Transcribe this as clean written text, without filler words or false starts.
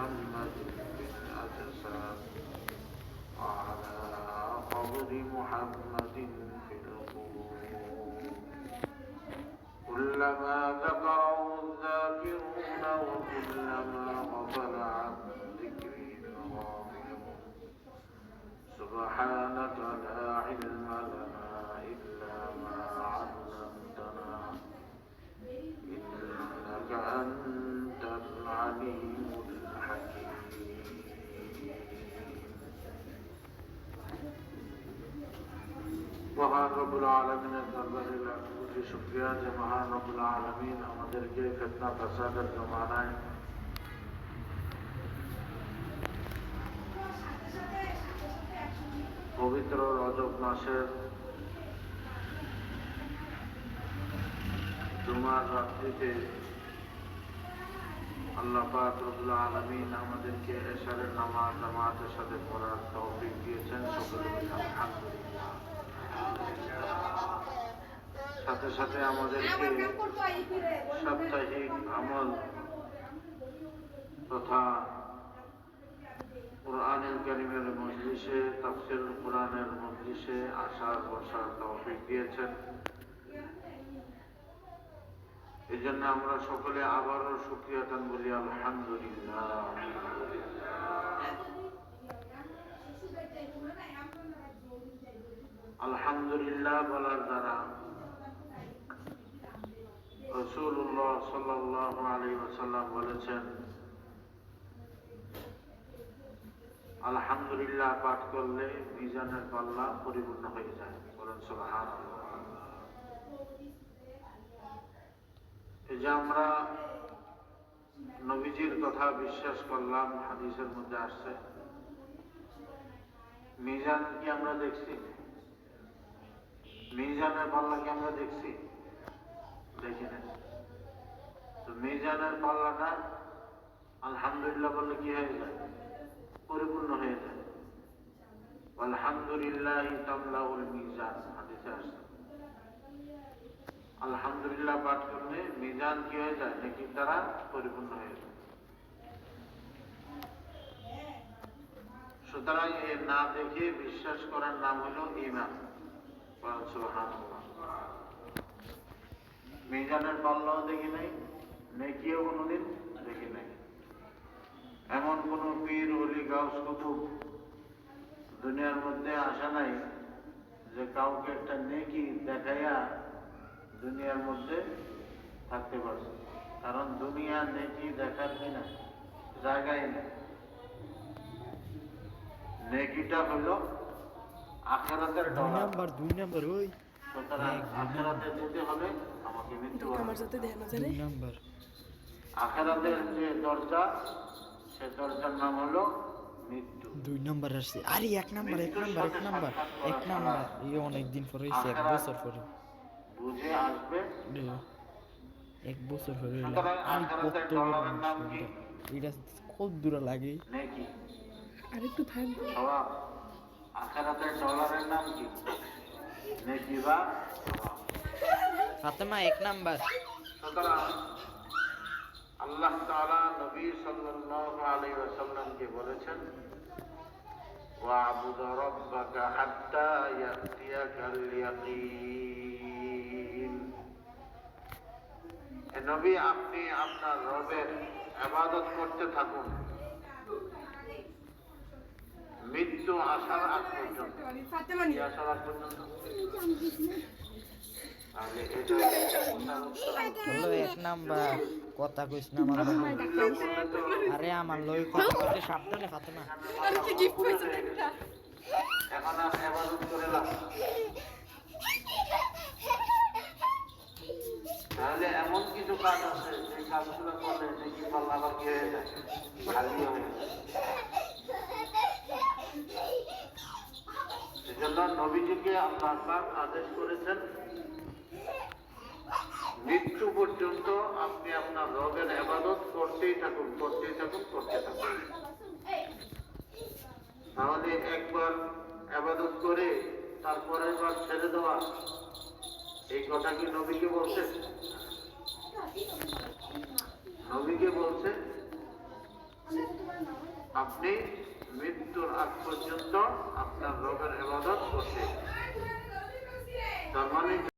محمد بالأجساد وعلى قبر محمد في القبور كلما ذكره الذاكرون وكلما غفل عن ذكره الغافلون سبحانك لا علم لنا إلا ما علمتنا إنك أنت العليم الحكيم মহান রব্বুল আলামিনের দরবারে লাখ কোটি শুকরিয়া যে মহান রব্বুল আলামিন আমাদেরকে ফিতনা ফাসাদের জমানায় পবিত্র রজব মাসের জুমার রাত্রিতে আল্লাহ পাক রব্বুল আলামিন আমাদেরকে এশারের নামাজ জামাতের সাথে পড়ার তৌফিক দিয়েছেন। সকলে আলহামদুলিল্লাহ। সাথে সাথে আমাদেরকে সাপ্তাহিক আমল তথা কুরআনুল কারীমের মজলিসে তাফসীরুল কুরআনের মজলিসে আসার বসার তৌফিক দিয়েছেন। এই জন্য আমরা সকলে আবারও শুকরিয়া দান বলি আলহামদুলিল্লাহ। আলহামদুলিল্লাহ বলার দ্বারা রাসূলুল্লাহ সাল্লাল্লাহু আলাইহি ওয়াসাল্লাম বলেছেন, আলহামদুলিল্লাহ পাঠ করলে মিজানের পাল্লা পরিপূর্ণ হয়ে যায়। বলেন সুবহানাল্লাহ। এই যে আমরা নবীজির কথা বিশ্বাস করলাম, হাদিসের মধ্যে আসছে, মিজান কি আমরা দেখছি? মিজানের পাল্লা কি আমরা দেখছি? দেখি না। তো মিজানের পাল্লাটা আলহামদুলিল্লাহ বললে কি হয়ে যায়? পরিপূর্ণ হয়ে যায়। আলহামদুলিল্লাহ তামলাউল মিজান হাদিসে আসছে। আলহামদুলিল্লাহ পাঠ করলে মিজান কি হয়ে যায়? নেকির দ্বারা পরিপূর্ণ হয়ে যায়। সুতরাং এ না দেখে বিশ্বাস করার নাম হলো ঈমান। সুবহানাল্লাহ। মিজানের পাল্লাও দেখি নাই, নেকিও কোনোদিন দেখি নাই। এমন কোন পীর ওলি গাউস কুতুব দুনিয়ার মধ্যে আসা নাই যে কাউকে একটা নেকি দেখাইয়া দুনিয়ার মধ্যে থাকতে পারছে। কারণ দুনিয়া নেকি দেখার কিনা জায়গায় নেই। নেকিটা হলো আখিরাতের ডলার। দুই নাম্বার ওই সুতরাং আখিরাতে যেতে হবে আমাকে মৃত্যুবরণ। আখিরাতের যে দরজা, সে দরজার নাম হলো মৃত্যু। 2 নাম্বার আসছে। আরে 1 নাম্বার এই অনেকদিন পরে হইছে, 1 বছর পরে বুঝে আসবে। 1 বছর হয়ে গেল। আমি কত ডলারের নাম কি? এটা কত দূর লাগে নাকি? আর একটু থাকবে। সওয়াব। আখিরাতের ডলারের নাম কি? নেকি বা সওয়াব। ফাতেমা 1 নাম্বার। সুতরাং আল্লাহ তাআলা নবী সাল্লাল্লাহু আলাইহি ওয়াসাল্লামকে বলেছেন, ওয়া'বুদ রাব্বাকা হাত্তা ইয়াতিয়াকাল ইয়াকিন। হে নবী, আপনি আপনার রবের ইবাদত করতে থাকুন মৃত্যু আসার আগ পর্যন্ত। আসার আগ পর্যন্ত হলো 1 নাম্বার। কথা কইস না আমার। আরে আমার লই কথা বলতে সাবধানে ফাতেমা। আরে কি গিফট পাইছো একটা? এখন আর ইবাদত করে লাভ। তাহলে এমন কিছু কাজ আছে যে কাজগুলো করলে নাকি আল্লাহ আবার কি হয়ে যায়? খালি হয়ে যায়। এজন্য নবীজিকে আল্লাহ পাক আদেশ করেছেন, মৃত্যু পর্যন্ত আপনি আপনার রবের ইবাদত করতেই থাকুন। তাহলে একবার ইবাদত করে তারপরের বার ছেড়ে দেওয়া, এই কথা কি নবীকে বলছে? নবীকে বলছে আপনি মৃত্যুর আগ পর্যন্ত আপনার রবের ইবাদত করতে। তার মানে